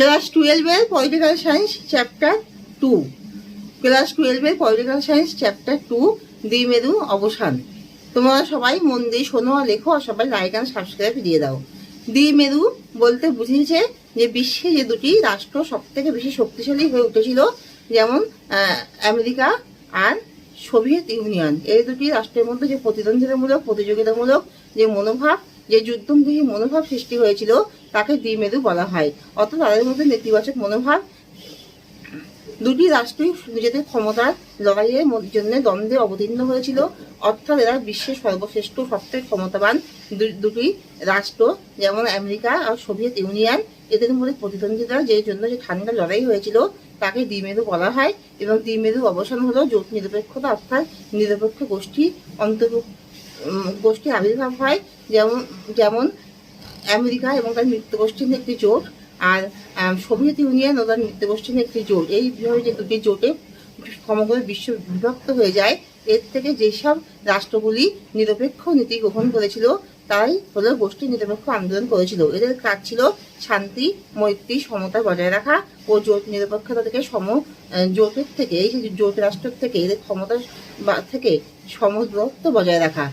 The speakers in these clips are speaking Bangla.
ক্লাস 12-এর পলিটিক্যাল সায়েন্স চ্যাপ্টার 2। ক্লাস 12-এর পলিটিক্যাল সায়েন্স চ্যাপ্টার 2 দ্বিমেরু অবসান। তোমরা সবাই মন দিয়ে শোনো আর লেখো, আর সবাই লাইক অ্যান্ড সাবস্ক্রাইব দিয়ে দাও। দ্বিমেরু বলতে বুঝিয়েছে যে বিশ্বে যে দুটি রাষ্ট্র সব থেকে বেশি শক্তিশালী হয়ে উঠেছিল, যেমন আমেরিকা আর সোভিয়েত ইউনিয়ন, এই দুটি রাষ্ট্রের মধ্যে যে প্রতিদ্বন্দ্বিতামূলক প্রতিযোগিতামূলক যে মনোভাব, যে যুদ্ধমুখী মনোভাব সৃষ্টি হয়েছিল, তাকে দ্বিমেরু বলা হয়। অর্থাৎ তাদের মধ্যে নেতিবাচক মনোভাব, দুটি রাষ্ট্রই নিজেদের ক্ষমতার লড়াইয়ের জন্য দ্বন্দ্বে অবতীর্ণ হয়েছিল। অর্থাৎ এরা বিশ্বের সর্বশ্রেষ্ঠ সবথেকে ক্ষমতাবান দুটি রাষ্ট্র, যেমন আমেরিকা আর সোভিয়েত ইউনিয়ন, এদের মধ্যে প্রতিদ্বন্দ্বিতা যে জন্য যে ঠান্ডা লড়াই হয়েছিল তাকে দ্বিমেরু বলা হয়। এবং দ্বিমেরু অবসান হলো জোট নিরপেক্ষতা, অর্থাৎ নিরপেক্ষ গোষ্ঠী আবির্ভাব হয়। যেমন আমেরিকা এবং তার মিত্রগোষ্ঠীর একটি জোট, আর সোভিয়েত ইউনিয়ন ও তার মিত্রগোষ্ঠীর একটি জোট, এইভাবে যে দুটি জোটে সমগ্র বিশ্ব বিভক্ত হয়ে যায়। এর থেকে যেসব রাষ্ট্রগুলি নিরপেক্ষ নীতি গ্রহণ করেছিল তাই হলো গোষ্ঠী নিরপেক্ষ আন্দোলন করেছিল। এদের কাজ ছিল শান্তি, মৈত্রী, সমতা বজায় রাখা ও জোট নিরপেক্ষতা থেকে জোটের থেকে, এই জোট রাষ্ট্রের থেকে এদের ক্ষমতা থেকে সমদূরত্ব বজায় রাখা।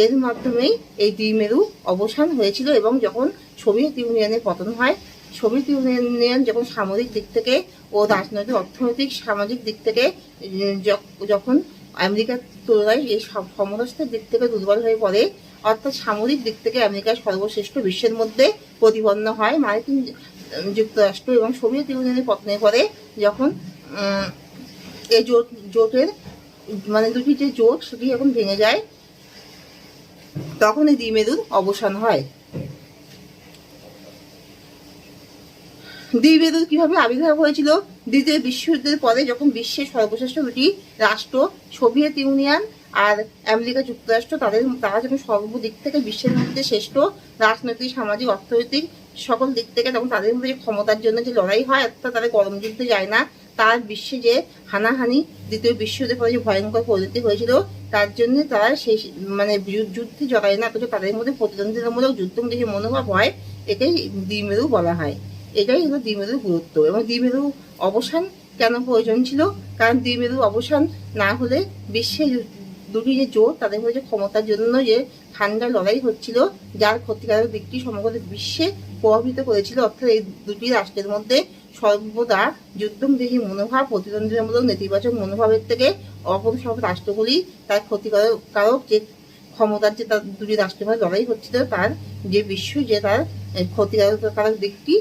এর মাধ্যমেই এই দ্বিমেরু অবসান হয়েছিল। এবং যখন সোভিয়েত ইউনিয়নের পতন হয়, সোভিয়েত ইউনিয়ন যখন সামরিক দিক থেকে ও রাজনৈতিক, অর্থনৈতিক, সামাজিক দিক থেকে যখন আমেরিকার তুলনায় এই সমরাস্ত্রের দিক থেকে দুর্বল হয়ে পড়ে, অর্থাৎ সামরিক দিক থেকে আমেরিকার সর্বশ্রেষ্ঠ বিশ্বের মধ্যে প্রতিপন্ন হয় মার্কিন যুক্তরাষ্ট্র, এবং সোভিয়েত ইউনিয়নের পতনের পরে যখন এই জোটের মানে দুটি যে জোট সেটি যখন ভেঙে যায়, তখন এই দ্বিমেরুর অবসান হয়। দ্বিমেরু কিভাবে আবির্ভাব হয়েছিল? দ্বিতীয় বিশ্বযুদ্ধের পরে যখন বিশ্বের সর্বশ্রেষ্ঠ দুটি রাষ্ট্র সোভিয়েত ইউনিয়ন আর আমেরিকা যুক্তরাষ্ট্র তারা যখন সর্বদিক থেকে বিশ্বের মধ্যে শ্রেষ্ঠ, রাজনৈতিক, সামাজিক, অর্থনৈতিক সকল দিক থেকে, তখন তাদের মধ্যে যে ক্ষমতার জন্য যে লড়াই হয়, অর্থাৎ তারা গরম যুদ্ধে যায় না, তার বিশ্বে যে হানাহানি, দ্বিতীয় বিশ্বযুদ্ধের পরে যে ভয়ঙ্কর পরিণতি হয়েছিল, তার জন্য তারা সেই মানে যুদ্ধে জড়ায় না, অথচ তাদের মধ্যে প্রতিদ্বন্দ্বিতামূলক যুদ্ধমুখী যে মনোভাব হয়, এটাই দ্বিমেরু বলা হয়। এটাই হলো দ্বিমেরুর গুরুত্ব। এবং দ্বিমেরু অবসান কেন প্রয়োজন ছিল? কারণ দ্বিমেরু অবসান না হলে বিশ্বে দুটি যে জোট, তাদের মধ্যে ক্ষমতার জন্য যে ঠান্ডা লড়াই হচ্ছিল, যার ক্ষতিকারক দিকটি সমগ্র বিশ্বে প্রভাবিত করেছিল, অর্থাৎ এই দুটি রাষ্ট্রের মধ্যে সর্বদা যুদ্ধমুখী মনোভাব, প্রতিদ্বন্দ্বিতামূলক নেতিবাচক মনোভাবের থেকে অপর সব রাষ্ট্রগুলি তার ক্ষতিকারক যে ক্ষমতার যে তার দুটি রাষ্ট্রের মধ্যে লড়াই হচ্ছিল, তার যে বিশ্ব যে তার ক্ষতিকারক দিকটি